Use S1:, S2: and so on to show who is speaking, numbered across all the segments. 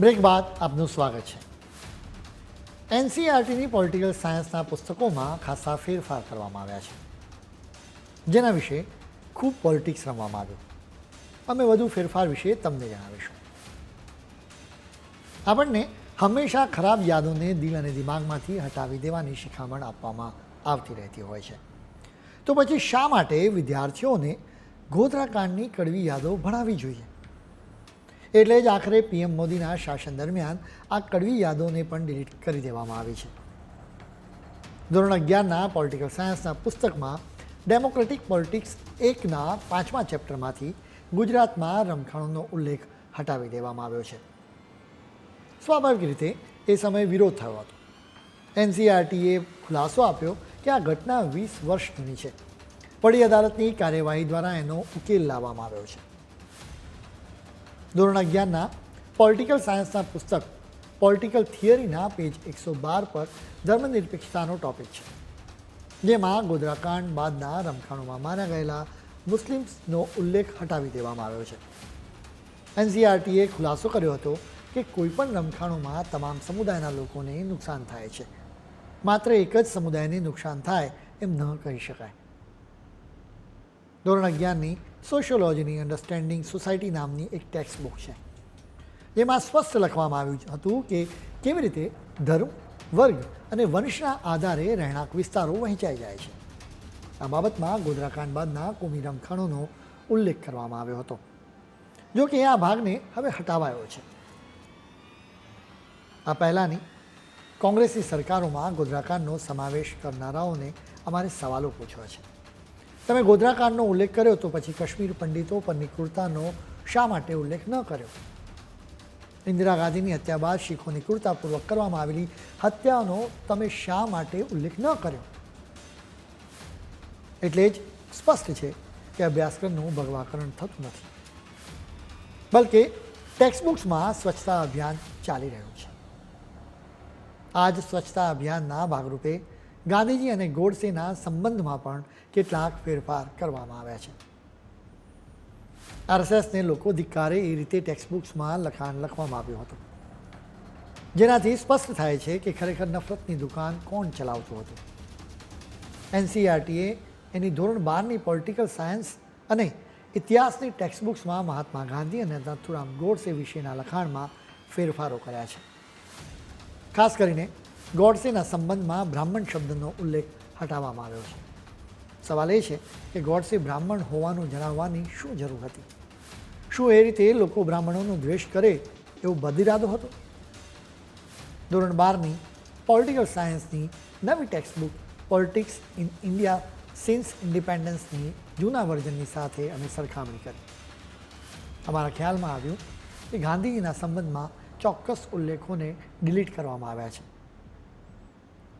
S1: Break બાદ આપનું સ્વાગત છે. એનસીઈઆરટીની પોલિટિકલ સાયન્સના પુસ્તકોમાં ખાસા ફેરફાર કરવામાં આવ્યા છે, જેના વિશે ખૂબ પોલિટિક્સ રમવામાં આવ્યું. અમે વધુ ફેરફાર વિશે તમને જણાવીશું. આપણને હંમેશા ખરાબ યાદોને દિલ અને દિમાગમાંથી હટાવી દેવાની શિખામણ આપવામાં આવતી રહેતી હોય છે. તો પછી શા માટે વિદ્યાર્થીઓને ગોધરાકાંડની કડવી યાદો ભણાવવી જોઈએ? એટલે જ આખરે પીએમ મોદીના શાસન દરમિયાન આ કડવી યાદોને પણ ડિલીટ કરી દેવામાં આવી છે. ધોરણ 11ના પોલિટિકલ સાયન્સના પુસ્તકમાં ડેમોક્રેટિક પોલિટિક્સ 1ના 5મા ચેપ્ટરમાંથી ગુજરાતમાં રમખાણોનો ઉલ્લેખ હટાવી દેવામાં આવ્યો છે. સ્વાભાવિક રીતે એ સમયે વિરોધ થયો હતો. એનસીઈઆરટીએ ખુલાસો આપ્યો કે આ ઘટના 20 વર્ષ જૂની છે. વડી અદાલતની કાર્યવાહી દ્વારા એનો ઉકેલ લાવવામાં આવ્યો છે. ધોરણ 11ના પોલિટિકલ સાયન્સના પુસ્તક પોલિટિકલ થિયરીના પેજ 112 પર ધર્મનિરપેક્ષતાનો ટોપિક છે, જેમાં ગોધરાકાંડ બાદના રમખાણોમાં માર્યા ગયેલા મુસ્લિમ્સનો ઉલ્લેખ હટાવી દેવામાં આવ્યો છે. એનસીઈઆરટીએ ખુલાસો કર્યો હતો કે કોઈપણ રમખાણોમાં તમામ સમુદાયના લોકોને નુકસાન થાય છે, માત્ર એક જ સમુદાયને નુકસાન થાય એમ ન કહી શકાય. ધોરણ 11ની સોશિયોલોજીની અન્ડરસ્ટેન્ડિંગ સોસાયટી નામની એક ટેક્સ્ટ બુક છે, જેમાં સ્પષ્ટ લખવામાં આવ્યું હતું કે કેવી રીતે ધર્મ, વર્ગ અને વંશના આધારે રહેણાંક વિસ્તારો વહેંચાઈ જાય છે. આ બાબતમાં ગોધરાકાંડ બાદના કોમી રમખાણોનો ઉલ્લેખ કરવામાં આવ્યો હતો, જો કે આ ભાગને હવે હટાવાયો છે. આ પહેલાંની કોંગ્રેસની સરકારોમાં ગોધરાકાંડનો સમાવેશ કરનારાઓને અમારે સવાલો પૂછવા છે. તમે ગોધરાકાંડનો ઉલ્લેખ કર્યો તો પછી કાશ્મીર પંડિતો પરની ક્રૂરતાનો શા માટે ઉલ્લેખ ન કર્યો? ઇન્દિરા ગાંધીની હત્યા બાદ શીખોની ક્રૂરતાપૂર્વક કરવામાં આવેલી હત્યાનો તમે શા માટે ઉલ્લેખ ન કર્યો? એટલે જ સ્પષ્ટ છે કે અભ્યાસક્રમનું ભગવાકરણ થતું નથી, બલકે ટેક્સ્ટબુક્સમાં સ્વચ્છતા અભિયાન ચાલી રહ્યું છે. આ જ સ્વચ્છતા અભિયાનના ભાગરૂપે ગાંધીજી અને ગોડસેના સંબંધમાં પણ કેટલાક ફેરફાર કરવામાં આવ્યા છે. આરએસએસને લોકો ધિક્કારે એ રીતે ટેક્સ્ટબુક્સમાં લખાણ લખવામાં આવ્યું હતું, જેનાથી સ્પષ્ટ થાય છે કે ખરેખર નફરતની દુકાન કોણ ચલાવતું હતું. એનસીઈઆરટીએ એની ધોરણ 12ની પોલિટિકલ સાયન્સ અને ઇતિહાસની ટેક્સ્ટબુક્સમાં મહાત્મા ગાંધી અને નથુરામ ગોડસે વિશેના લખાણમાં ફેરફારો કર્યા છે. ખાસ કરીને ગોડસેના સંબંધમાં બ્રાહ્મણ શબ્દનો ઉલ્લેખ હટાવવામાં આવ્યો છે. સવાલ એ છે કે ગોડસે બ્રાહ્મણ હોવાનું જણાવવાની શું જરૂર હતી? શું એ રીતે લોકો બ્રાહ્મણોનો દ્વેષ કરે એવો બદઇરાદો હતો? ધોરણ 12ની પોલિટિકલ સાયન્સની નવી textbook politics in India since ઇન્ડિપેન્ડન્સની જૂના વર્ઝનની સાથે અમે સરખામણી કરી. અમારા ખ્યાલમાં આવ્યું કે ગાંધીજીના સંબંધમાં ચોક્કસ ઉલ્લેખોને ડિલીટ કરવામાં આવ્યા છે.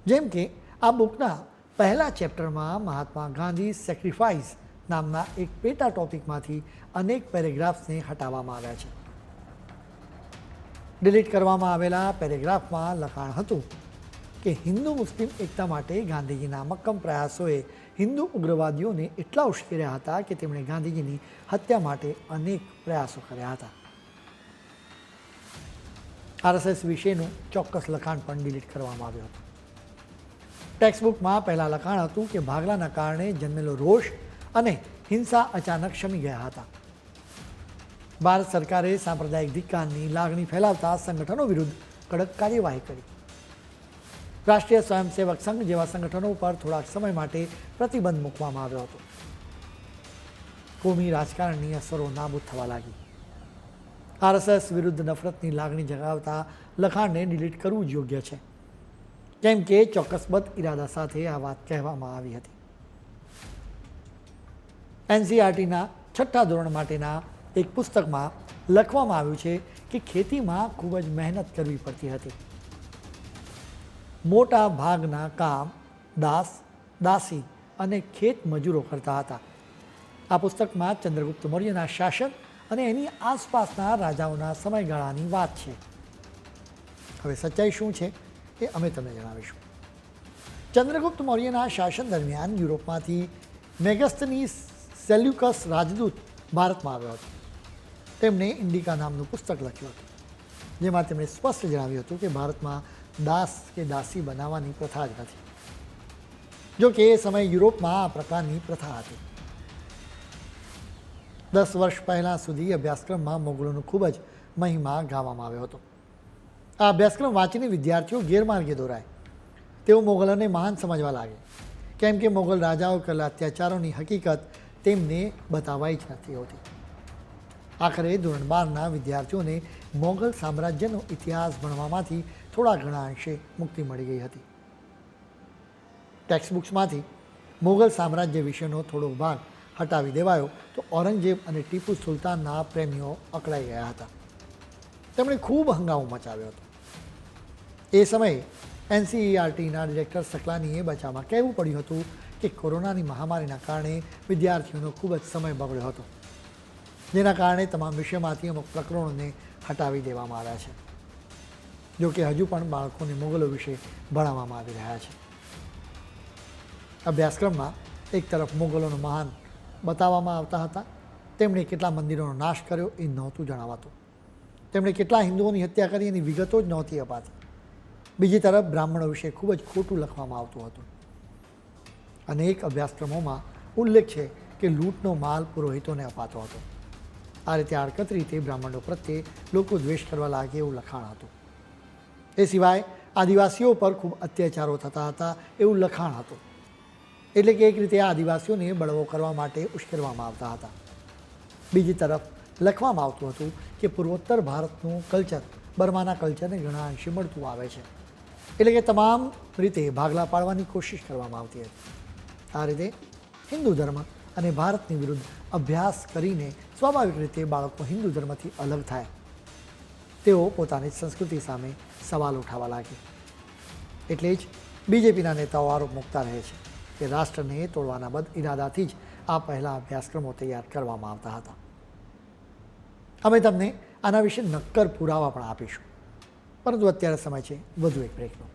S1: જેમ કે આ બુકના પહેલા ચેપ્ટરમાં મહાત્મા ગાંધી સેક્રિફાઈસ નામના એક પેટા ટોપિકમાંથી અનેક પેરેગ્રાફ્સને હટાવવામાં આવ્યા છે. ડિલીટ કરવામાં આવેલા પેરેગ્રાફમાં લખાણ હતું કે હિન્દુ મુસ્લિમ એકતા માટે ગાંધીજીના મક્કમ પ્રયાસોએ હિન્દુ ઉગ્રવાદીઓને એટલા ઉશ્કેર્યા હતા કે તેમણે ગાંધીજીની હત્યા માટે અનેક પ્રયાસો કર્યા હતા. આરએસએસ વિશેનું ચોક્કસ લખાણ પણ ડિલીટ કરવામાં આવ્યું હતું. ટેક્સ્ટબુકમાં પહેલાં લખાણ હતું કે ભાગલાના કારણે જન્મેલો રોષ અને હિંસા અચાનક શમી ગયા હતા. ભારત સરકારે સાંપ્રદાયિક ધિક્કારની લાગણી ફેલાવતા સંગઠનો વિરુદ્ધ કડક કાર્યવાહી કરી. રાષ્ટ્રીય સ્વયંસેવક સંઘ જેવા સંગઠનો પર થોડાક સમય માટે પ્રતિબંધ મૂકવામાં આવ્યો હતો. કોમી રાજકારણની અસરો નાબૂદ થવા લાગી. આરએસએસ વિરુદ્ધ નફરતની લાગણી જગાવતા લખાણને ડિલીટ કરવું જ યોગ્ય છે, કેમ કે ચોક્કસબદ્ધ ઇરાદા સાથે આ વાત કહેવામાં આવી હતી. એનસીઈઆરટીના 6ઠ્ઠા ધોરણ માટેના એક પુસ્તકમાં લખવામાં આવ્યું છે કે ખેતીમાં ખૂબ જ મહેનત કરવી પડતી હતી. મોટા ભાગના કામ દાસ, દાસી અને ખેત મજૂરો કરતા હતા. આ પુસ્તકમાં ચંદ્રગુપ્ત મૌર્યના શાસન અને એની આસપાસના રાજાઓના સમયગાળાની વાત છે. હવે સચ્ચાઈ શું છે એ અમે તમને જણાવીશું. ચંદ્રગુપ્ત મૌર્યના શાસન દરમિયાન યુરોપમાંથી મેગસ્તની સેલ્યુકસ રાજદૂત ભારતમાં આવ્યો હતો. તેમણે ઇન્ડિકા નામનું પુસ્તક લખ્યું હતું. જેમાં તેમણે સ્પષ્ટ જણાવ્યું હતું કે ભારતમાં દાસ કે દાસી બનાવવાની પ્રથા જ નથી. જો કે એ સમયે યુરોપમાં આ પ્રકારની પ્રથા હતી. 10 વર્ષ પહેલાં સુધી અભ્યાસક્રમમાં મોગલોનો ખૂબ જ મહિમા ગાવામાં આવ્યો હતો. આ અભ્યાસક્રમ વાંચીને વિદ્યાર્થીઓ ગેરમાર્ગે દોરાય. તેઓ મોગલોને મહાન સમજવા લાગે, કેમ કે મોગલ રાજાઓ કરેલા અત્યાચારોની હકીકત તેમને બતાવાઈ જ નથી હોતી. આખરે ધોરણ 12ના વિદ્યાર્થીઓને મોગલ સામ્રાજ્યનો ઇતિહાસ ભણવામાંથી થોડા ઘણા અંશે મુક્તિ મળી ગઈ હતી. ટેક્સ્ટ બુક્સમાંથી મોગલ સામ્રાજ્ય વિશેનો થોડો ભાગ હટાવી દેવાયો તો ઔરંગઝેબ અને ટીપુ સુલતાનના પ્રેમીઓ અકળાઈ ગયા હતા. તેમણે ખૂબ હંગામો મચાવ્યો હતો. એ સમયે NCERTના ડિરેક્ટર સકલાનીએ બચાવમાં કહેવું પડ્યું હતું કે કોરોનાની મહામારીના કારણે વિદ્યાર્થીઓનો ખૂબ જ સમય બગડ્યો હતો, જેના કારણે તમામ વિષયમાંથી અમુક પ્રકરણોને હટાવી દેવામાં આવ્યા છે. જો કે હજુ પણ બાળકોને મોગલો વિશે ભણાવવામાં આવી રહ્યા છે. અભ્યાસક્રમમાં એક તરફ મોગલોનો મહાન બતાવવામાં આવતા હતા, તેમણે કેટલા મંદિરોનો નાશ કર્યો એ નહોતું જણાવાતું, તેમણે કેટલા હિન્દુઓની હત્યા કરી એની વિગતો જ નહોતી અપાતી. બીજી તરફ બ્રાહ્મણો વિશે ખૂબ જ ખોટું લખવામાં આવતું હતું. અનેક અભ્યાસક્રમોમાં ઉલ્લેખ છે કે લૂંટનો માલ પુરોહિતોને અપાતો હતો. આ રીતે આડકતરી રીતે બ્રાહ્મણો પ્રત્યે લોકો દ્વેષ કરવા લાગે એવું લખાણ હતું. એ સિવાય આદિવાસીઓ પર ખૂબ અત્યાચારો થતા હતા એવું લખાણ હતું. એટલે કે એક રીતે આ આદિવાસીઓને બળવો કરવા માટે ઉશ્કેરવામાં આવતા હતા. બીજી તરફ લખવામાં આવતું હતું કે પૂર્વોત્તર ભારતનું કલ્ચર બર્માના કલ્ચરને ઘણા અંશે મળતું આવે છે, એટલે કે તમામ રીતે ભાગલા પાડવાની કોશિશ કરવામાં આવતી હતી. આ રીતે હિન્દુ ધર્મ અને ભારતની વિરુદ્ધ અભ્યાસ કરીને સ્વાભાવિક રીતે બાળકો હિન્દુ ધર્મથી અલગ થાય. તેઓ પોતાની સંસ્કૃતિ સામે સવાલ ઉઠાવવા લાગે. એટલે જ બીજેપીના નેતાઓ આરોપ મૂકતા રહે છે કે રાષ્ટ્રને તોડવાના બદ ઇરાદાથી જ આ પહેલા અભ્યાસક્રમો તૈયાર કરવામાં આવતા હતા. અમે તમને આના વિશે નક્કર પુરાવા પણ આપીશું, પરંતુ અત્યારે સમય છે વધુ એક બ્રેકનો.